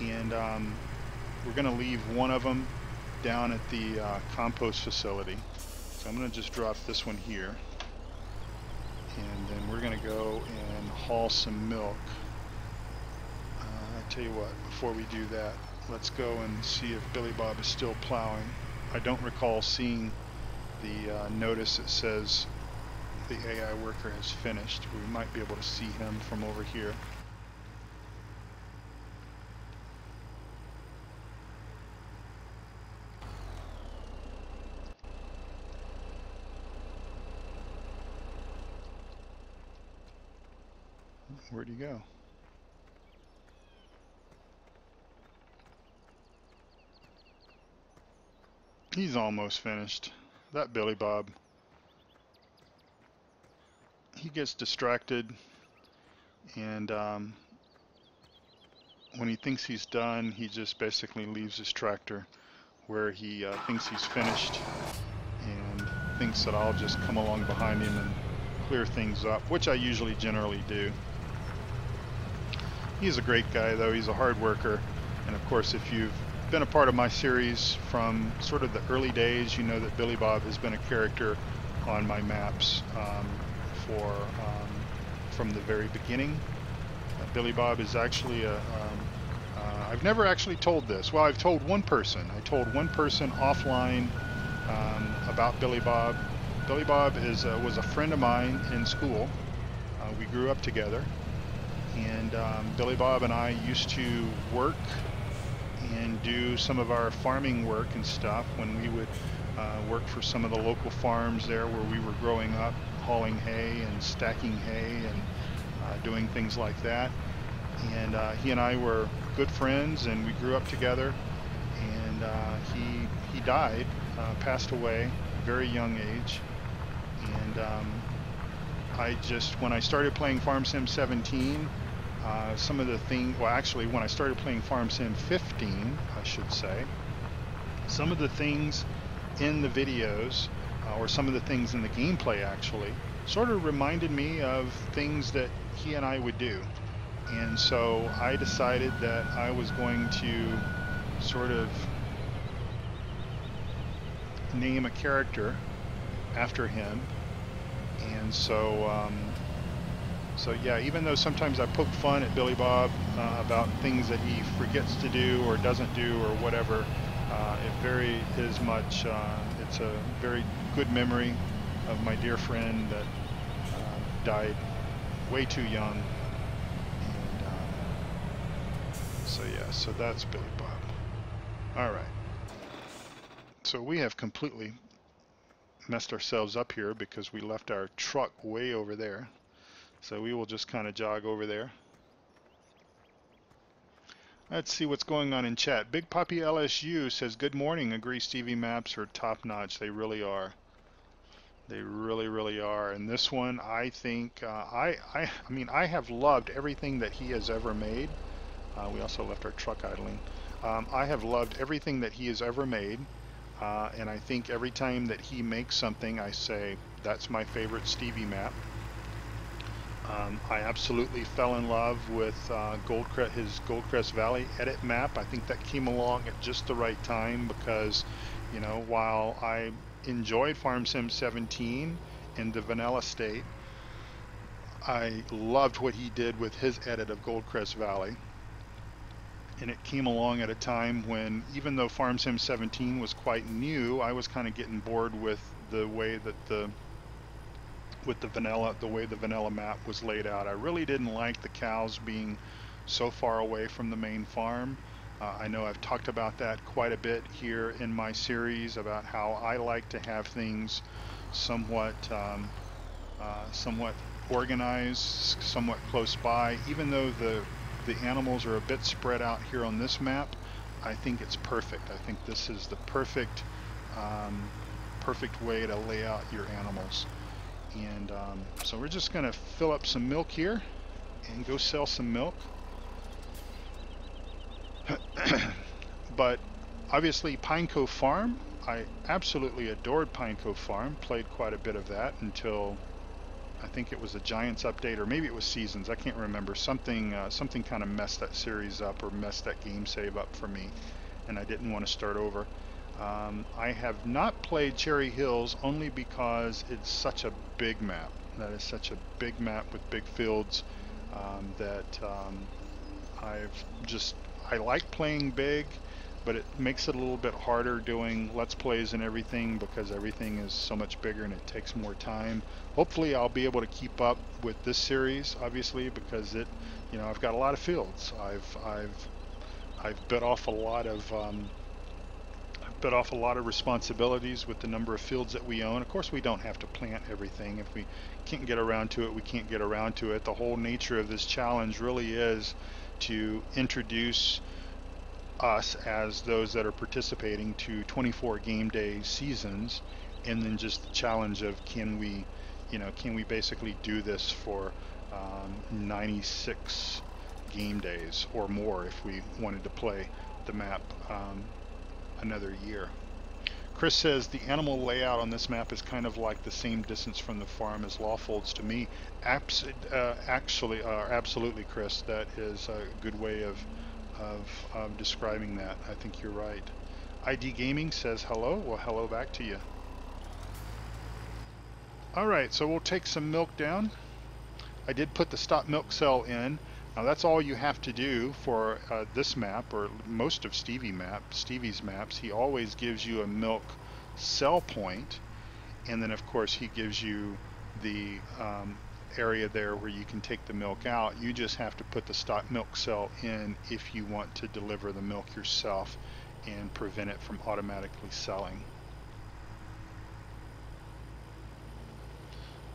and we're going to leave one of them down at the compost facility. So I'm going to just drop this one here, and then we're going to go and haul some milk. I tell you what, before we do that, let's go and see if Billy Bob is still plowing. I don't recall seeing the notice that says the AI worker has finished. We might be able to see him from over here. Where'd he go? He's almost finished. That Billy Bob. He gets distracted, and when he thinks he's done, he just basically leaves his tractor where he thinks he's finished, and thinks that I'll just come along behind him and clear things up, which I usually generally do. He's a great guy, though. He's a hard worker. And of course, if you've been a part of my series from sort of the early days, you know that Billy Bob has been a character on my maps from the very beginning. Billy Bob is actually I've never actually told this. Well, I've told one person. I told one person offline about Billy Bob. Billy Bob was a friend of mine in school. We grew up together. And Billy Bob and I used to work and do some of our farming work and stuff when we would work for some of the local farms there where we were growing up, hauling hay and stacking hay and doing things like that. And he and I were good friends, and we grew up together. And he died, passed away, very young age. And when I started playing Farm Sim 17, some of the things, well, actually, when I started playing Farm Sim 15, I should say, some of the things in the videos, or some of the things in the gameplay actually, sort of reminded me of things that he and I would do. And so I decided that I was going to sort of name a character after him. And so yeah, even though sometimes I poke fun at Billy Bob about things that he forgets to do or doesn't do or whatever, it's a very good memory of my dear friend that died way too young. And so yeah, so that's Billy Bob. All right. So we have completely messed ourselves up here because we left our truck way over there. So we will just kind of jog over there. Let's see what's going on in chat. Big Papi LSU says, good morning. Agree, Stevie maps are top notch. They really are. They really, really are. And this one, I think, I mean, I have loved everything that he has ever made. We also left our truck idling. I have loved everything that he has ever made. And I think every time that he makes something, I say, that's my favorite Stevie map. I absolutely fell in love with his Goldcrest Valley edit map. I think that came along at just the right time because, you know, while I enjoyed Farm Sim 17 in the vanilla state, I loved what he did with his edit of Goldcrest Valley. And it came along at a time when, even though Farm Sim 17 was quite new, I was kind of getting bored with the way that the way the vanilla map was laid out. I really didn't like the cows being so far away from the main farm. I know I've talked about that quite a bit here in my series about how I like to have things somewhat organized, somewhat close by. Even though the animals are a bit spread out here on this map, I think it's perfect. I think this is the perfect way to lay out your animals. And so we're just going to fill up some milk here and go sell some milk. But obviously Pine Cove Farm, I absolutely adored Pine Cove Farm. Played quite a bit of that until I think it was a Giants update, or maybe it was Seasons. I can't remember. Something kind of messed that series up, or messed that game save up for me, and I didn't want to start over. I have not played Cherry Hills only because it's such a big map. That is such a big map with big fields that I like playing big, but it makes it a little bit harder doing Let's Plays and everything because everything is so much bigger and it takes more time. Hopefully I'll be able to keep up with this series, obviously, because I've got a lot of fields. I've bit off a lot of responsibilities with the number of fields that we own. Of course, we don't have to plant everything. If we can't get around to it, we can't get around to it. The whole nature of this challenge really is to introduce us as those that are participating to 24 game day seasons, and then just the challenge of can we basically do this for 96 game days or more if we wanted to play the map another year. Chris says the animal layout on this map is kind of like the same distance from the farm as Lawfolds to me. Absolutely, Chris. That is a good way of describing that. I think you're right. ID Gaming says hello. Well, hello back to you. All right, so we'll take some milk down. I did put the stop milk cell in. Now that's all you have to do for this map, or most of Stevie's maps. He always gives you a milk cell point, and then of course he gives you the area there where you can take the milk out. You just have to put the stop milk cell in if you want to deliver the milk yourself and prevent it from automatically selling.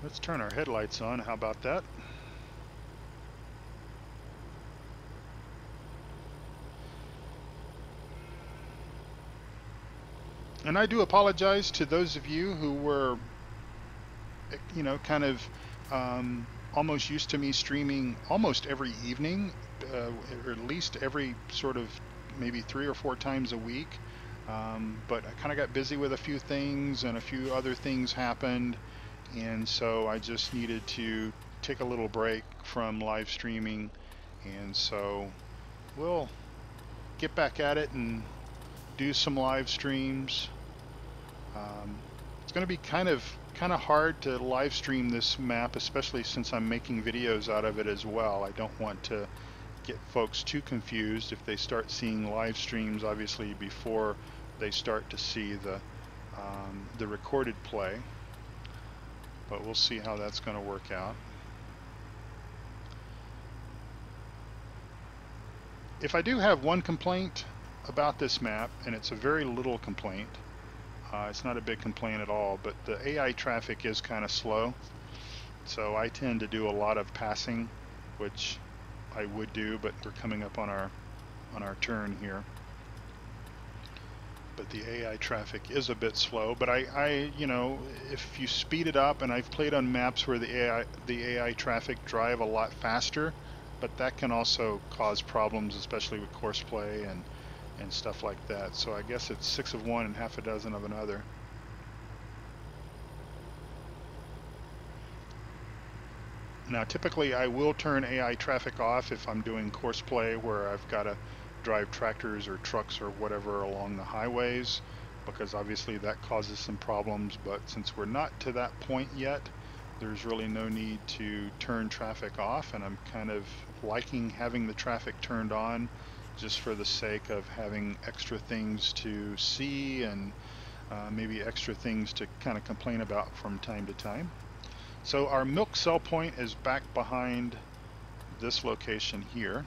Let's turn our headlights on. How about that? And I do apologize to those of you who were, you know, kind of almost used to me streaming almost every evening, or at least every sort of maybe 3 or 4 times a week. But I kind of got busy with a few things, and a few other things happened, and so I just needed to take a little break from live streaming, and so we'll get back at it and do some live streams. It's going to be kind of hard to live stream this map, especially since I'm making videos out of it as well. I don't want to get folks too confused if they start seeing live streams, obviously, before they start to see the recorded play. But we'll see how that's going to work out. If I do have one complaint about this map, and it's a very little complaint, it's not a big complaint at all, but the AI traffic is kind of slow, so I tend to do a lot of passing, which I would do, but we're coming up on our turn here. But the AI traffic is a bit slow, but I you know, if you speed it up, and I've played on maps where the AI traffic drive a lot faster, but that can also cause problems, especially with courseplay and stuff like that. So I guess it's 6 of one and half a dozen of another. Now typically I will turn AI traffic off if I'm doing courseplay where I've got to drive tractors or trucks or whatever along the highways, because obviously that causes some problems. But since we're not to that point yet, there's really no need to turn traffic off, and I'm kind of liking having the traffic turned on just for the sake of having extra things to see, and maybe extra things to kind of complain about from time to time. So our milk cell point is back behind this location here.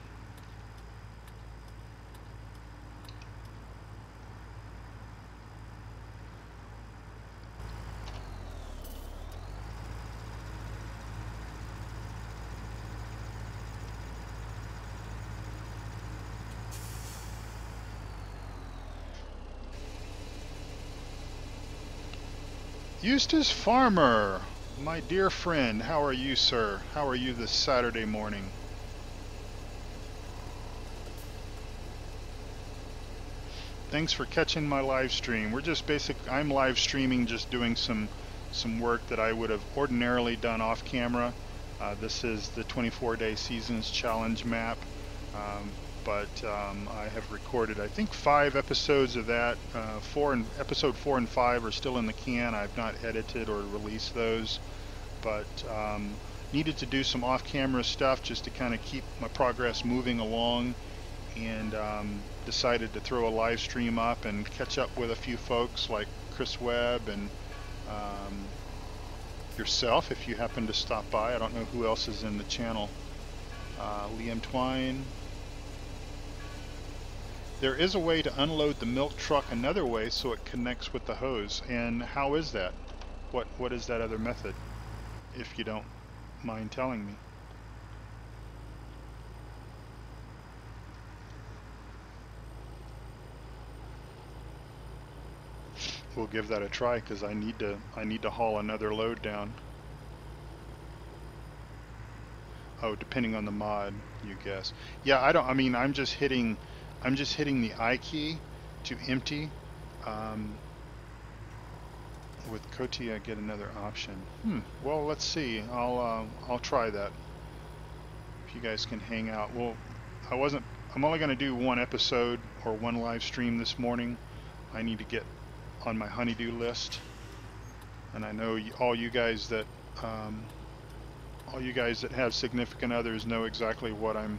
Eustace Farmer, my dear friend, how are you, sir? How are you this Saturday morning? Thanks for catching my live stream. We're just I'm live streaming, just doing some work that I would have ordinarily done off camera. This is the 24-day seasons challenge map. But I have recorded, I think, 5 episodes of that. Episode 4 and 5 are still in the can. I've not edited or released those, but needed to do some off-camera stuff just to kind of keep my progress moving along, and decided to throw a live stream up and catch up with a few folks like Chris Webb and yourself if you happen to stop by. I don't know who else is in the channel. Liam Twine. There is a way to unload the milk truck another way so it connects with the hose. And how is that? What is that other method, if you don't mind telling me? We'll give that a try, because I need to haul another load down. Oh, depending on the mod, you guess. Yeah, I mean, I'm just hitting the I key to empty. with Coty, I get another option. Well, let's see. I'll try that. If you guys can hang out. Well, I'm only going to do one episode or one live stream this morning. I need to get on my honeydew list, and I know all you guys that have significant others know exactly what I'm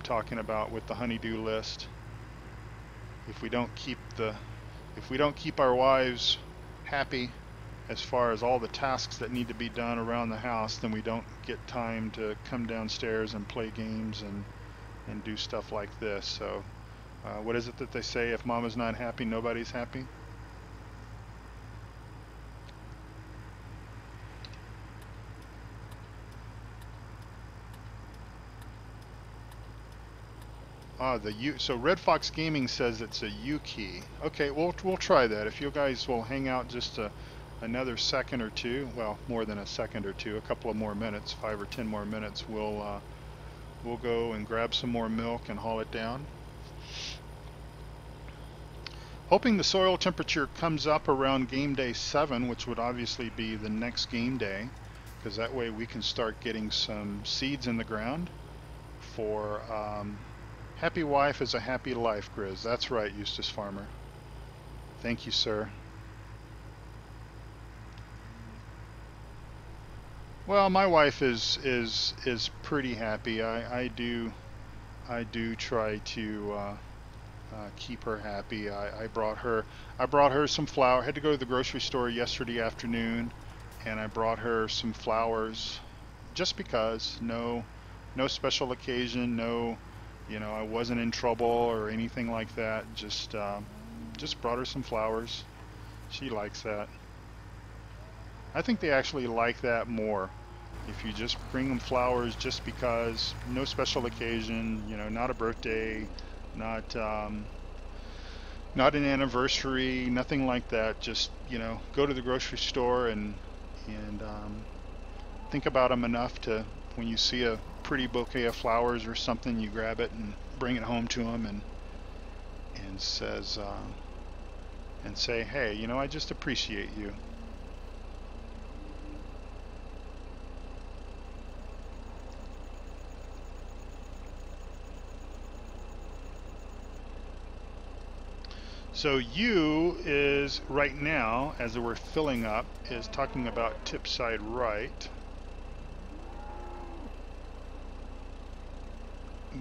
talking about with the honeydew list. If we don't keep our wives happy as far as all the tasks that need to be done around the house, then we don't get time to come downstairs and play games and do stuff like this. So what is it that they say? If mama's not happy, nobody's happy. So Red Fox Gaming says it's a U key. Okay, we'll try that. If you guys will hang out just another second or two, well, more than a second or two, a couple of more minutes, 5 or 10 more minutes, we'll go and grab some more milk and haul it down. Hoping the soil temperature comes up around game day 7, which would obviously be the next game day, because that way we can start getting some seeds in the ground for happy wife is a happy life, Grizz. That's right, Eustace Farmer. Thank you, sir. Well, my wife is pretty happy. I do try to keep her happy. I brought her some flour. I had to go to the grocery store yesterday afternoon, and I brought her some flowers, just because. No special occasion. No, I wasn't in trouble or anything like that. Just brought her some flowers. She likes that. I think they actually like that more. If you just bring them flowers just because, no special occasion, not a birthday, not an anniversary, nothing like that. Just, go to the grocery store and think about them enough to, when you see a pretty bouquet of flowers or something, you grab it and bring it home to them and say, hey, I just appreciate you. So U is right now, as we're filling up, is talking about tip side right.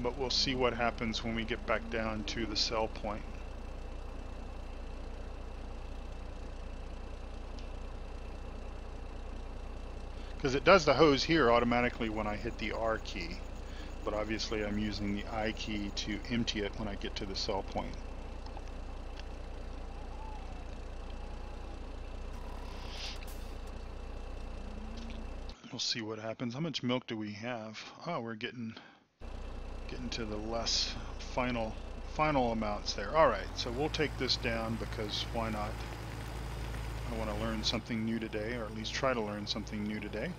But we'll see what happens when we get back down to the cell point. Because it does the hose here automatically when I hit the R key. But obviously I'm using the I key to empty it when I get to the cell point. We'll see what happens. How much milk do we have? Oh, we're getting to the less final amounts there. All right, so we'll take this down because why not? I want to learn something new today, or at least try to learn something new today.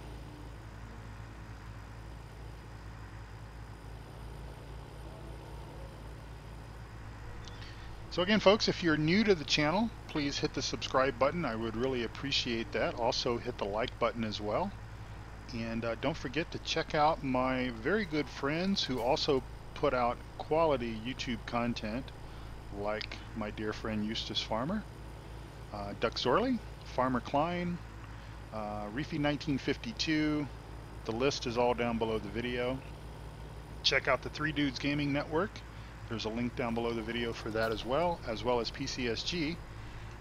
So again, folks, if you're new to the channel, please hit the subscribe button. I would really appreciate that. Also hit the like button as well. And don't forget to check out my very good friends who also put out quality YouTube content, like my dear friend Eustace Farmer, Duck Zorley, Farmer Klein, Reefy 1952. The list is all down below the video. Check out the Three Dudes Gaming Network. There's a link down below the video for that as well as PCSG.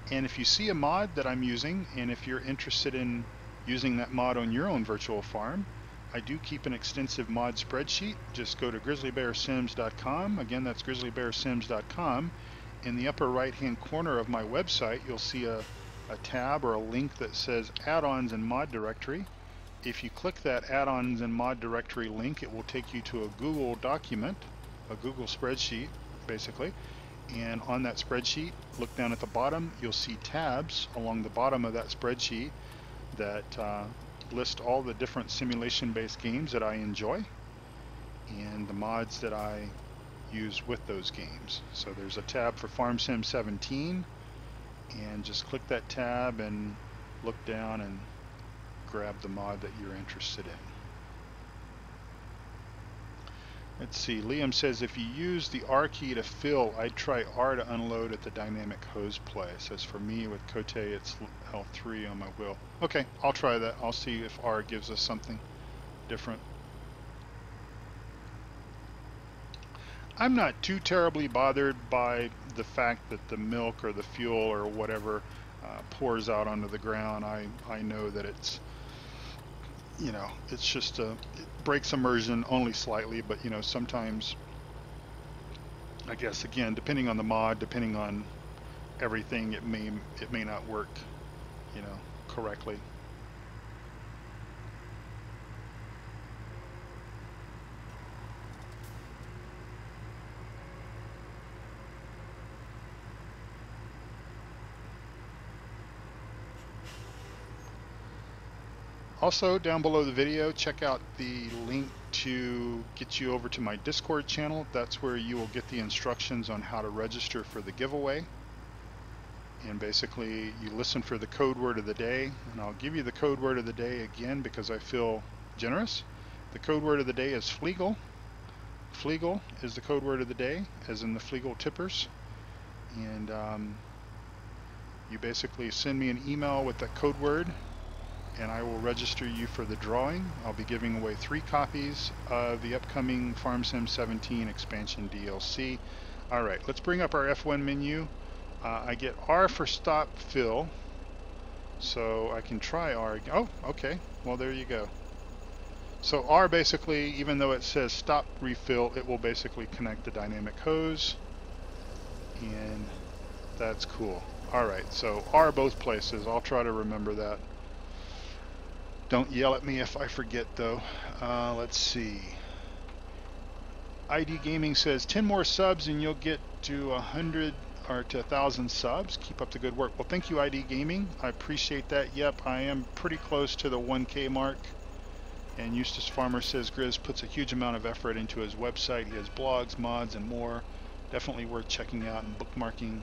And if you see a mod that I'm using, and if you're interested in using that mod on your own virtual farm, I do keep an extensive mod spreadsheet. Just go to grizzlybearsims.com. Again, that's grizzlybearsims.com. In the upper right hand corner of my website, you'll see a tab or a link that says add-ons and mod directory. If you click that add-ons and mod directory link, it will take you to a Google document, a Google spreadsheet basically. And on that spreadsheet, look down at the bottom, you'll see tabs along the bottom of that spreadsheet that list all the different simulation-based games that I enjoy and the mods that I use with those games. So there's a tab for Farm Sim 17, and just click that tab and look down and grab the mod that you're interested in. Let's see, Liam says if you use the R key to fill, I'd try R to unload at the dynamic hose play. Says for me with Cote it's L3 on my wheel. Okay, I'll try that. I'll see if R gives us something different. I'm not too terribly bothered by the fact that the milk or the fuel or whatever pours out onto the ground. I know that it's, you know, it's just it breaks immersion only slightly, but you know, sometimes, I guess again, depending on the mod, depending on everything, it may not work, you know, correctly. Also, down below the video, check out the link to get you over to my Discord channel. That's where you will get the instructions on how to register for the giveaway. And basically, you listen for the code word of the day, and I'll give you the code word of the day again because I feel generous. The code word of the day is Flegel. Flegel is the code word of the day, as in the Flegel tippers. And you basically send me an email with that code word, and I will register you for the drawing. I'll be giving away 3 copies of the upcoming Farm Sim 17 expansion DLC. Alright, let's bring up our F1 menu. I get R for stop fill, so I can try R. Oh, okay, well there you go. So R basically, even though it says stop refill, it will basically connect the dynamic hose, and that's cool. Alright, so R both places. I'll try to remember that. Don't yell at me if I forget though. Let's see. ID Gaming says 10 more subs and you'll get to 100 or to 1,000 subs. Keep up the good work. Well, thank you, ID Gaming. I appreciate that. Yep, I am pretty close to the 1K mark. And Eustace Farmer says Grizz puts a huge amount of effort into his website. He has blogs, mods, and more. Definitely worth checking out and bookmarking.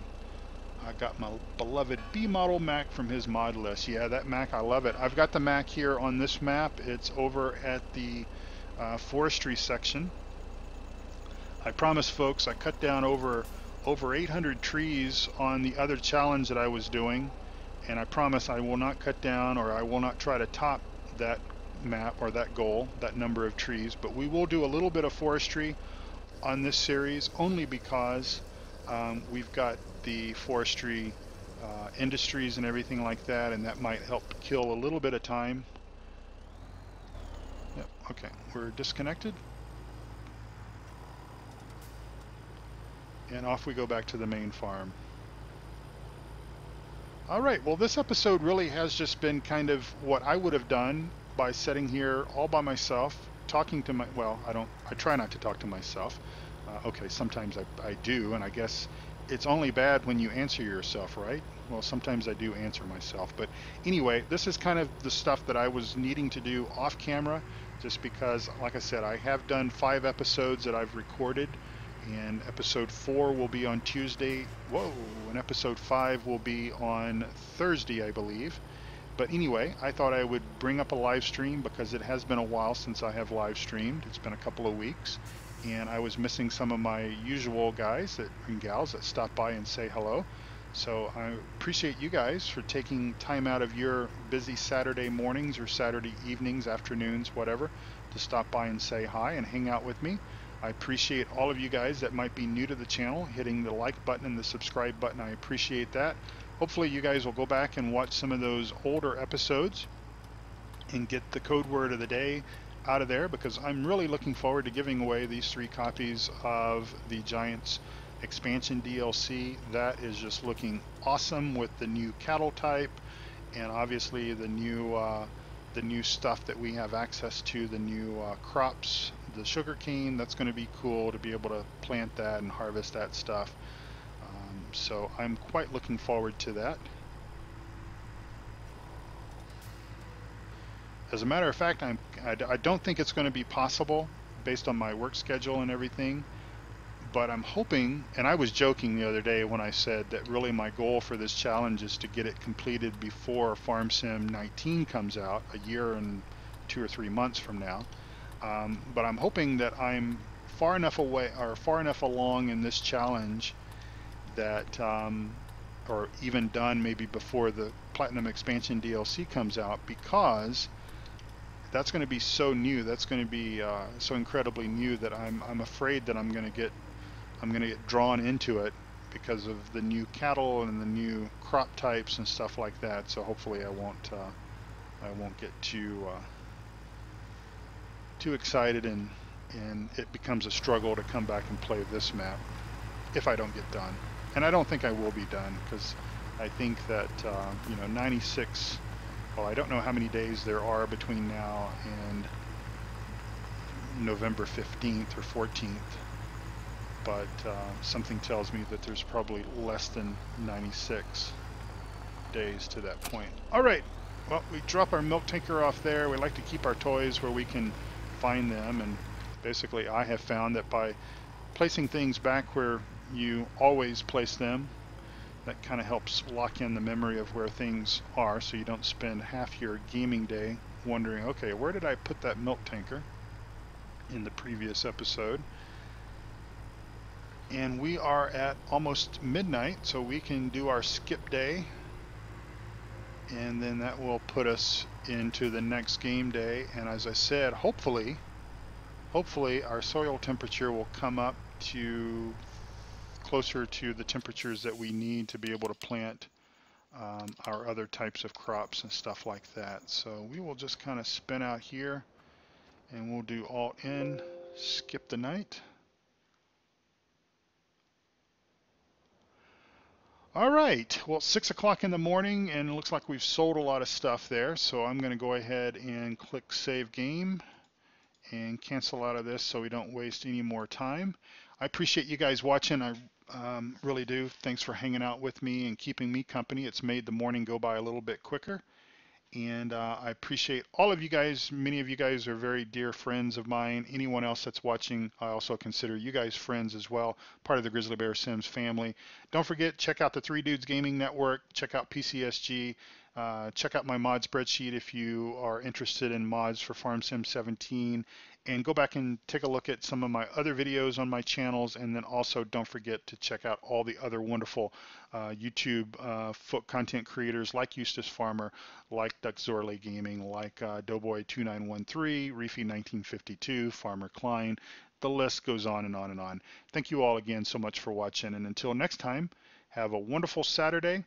I got my beloved B model Mac from his mod list. Yeah, that Mac, I love it. I've got the Mac here on this map. It's over at the forestry section. I promise, folks, I cut down over 800 trees on the other challenge that I was doing, and I promise I will not cut down, or I will not try to top that map or that goal, that number of trees, but we will do a little bit of forestry on this series only because we've got the forestry industries and everything like that, and that might help kill a little bit of time. Yep, okay, we're disconnected. And off we go back to the main farm. Alright, well this episode really has just been kind of what I would have done by sitting here all by myself, talking to my, well, I try not to talk to myself. Okay, sometimes I do, and I guess it's only bad when you answer yourself, right? Well, sometimes I do answer myself, but anyway, this is kind of the stuff that I was needing to do off camera, just because, like I said, I have done 5 episodes that I've recorded, and episode 4 will be on Tuesday. Whoa, and episode 5 will be on Thursday, I believe. But anyway, I thought I would bring up a live stream because it has been a while since I have live streamed. It's been a couple of weeks, and I was missing some of my usual guys and gals that stop by and say hello. So I appreciate you guys for taking time out of your busy Saturday mornings or Saturday evenings, afternoons, whatever, to stop by and say hi and hang out with me. I appreciate all of you guys that might be new to the channel, hitting the like button and the subscribe button. I appreciate that. Hopefully you guys will go back and watch some of those older episodes and get the code word of the day out of there, because I'm really looking forward to giving away these 3 copies of the Giants expansion DLC. That is just looking awesome with the new cattle type, and obviously the new stuff that we have access to, the new crops, the sugarcane. That's going to be cool to be able to plant that and harvest that stuff. So I'm quite looking forward to that. As a matter of fact, I don't think it's going to be possible based on my work schedule and everything, But I'm hoping, and I was joking the other day when I said that really my goal for this challenge is to get it completed before Farm Sim 19 comes out, a year and 2 or 3 months from now. But I'm hoping that I'm far enough away or far enough along in this challenge that, or even done maybe before the Platinum Expansion DLC comes out, because that's going to be so new. That's going to be so incredibly new that I'm afraid that I'm going to get drawn into it because of the new cattle and the new crop types and stuff like that. So hopefully I won't get too excited and it becomes a struggle to come back and play this map if I don't get done. And I don't think I will be done, because I think that 96. Well, I don't know how many days there are between now and November 15th or 14th, but something tells me that there's probably less than 96 days to that point. All right, well, we drop our milk tanker off there. We like to keep our toys where we can find them, and basically I have found that by placing things back where you always place them, that kind of helps lock in the memory of where things are, so you don't spend half your gaming day wondering, okay, where did I put that milk tanker in the previous episode? And we are at almost midnight, so we can do our skip day, and then that will put us into the next game day. And as I said, hopefully our soil temperature will come up to closer to the temperatures that we need to be able to plant our other types of crops and stuff like that. So we will just kind of spin out here, and we'll do Alt N, skip the night. All right, well, 6 o'clock in the morning, and it looks like we've sold a lot of stuff there, so I'm going to go ahead and click Save Game and cancel out of this so we don't waste any more time. I appreciate you guys watching. I really do. Thanks for hanging out with me and keeping me company. It's made the morning go by a little bit quicker. And I appreciate all of you guys. Many of you guys are very dear friends of mine. Anyone else that's watching, I also consider you guys friends as well, part of the Grizzly Bear Sims family. Don't forget, check out the Three Dudes Gaming Network. Check out PCSG. Check out my mod spreadsheet if you are interested in mods for Farm Sim 17. And go back and take a look at some of my other videos on my channels. And then also don't forget to check out all the other wonderful YouTube content creators like Eustace Farmer, like Duck Zorley Gaming, like Doughboy2913, Reefy1952, Farmer Klein. The list goes on and on and on. Thank you all again so much for watching. And until next time, have a wonderful Saturday.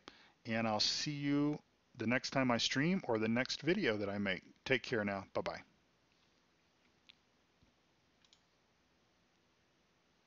And I'll see you the next time I stream or the next video that I make. Take care now. Bye-bye.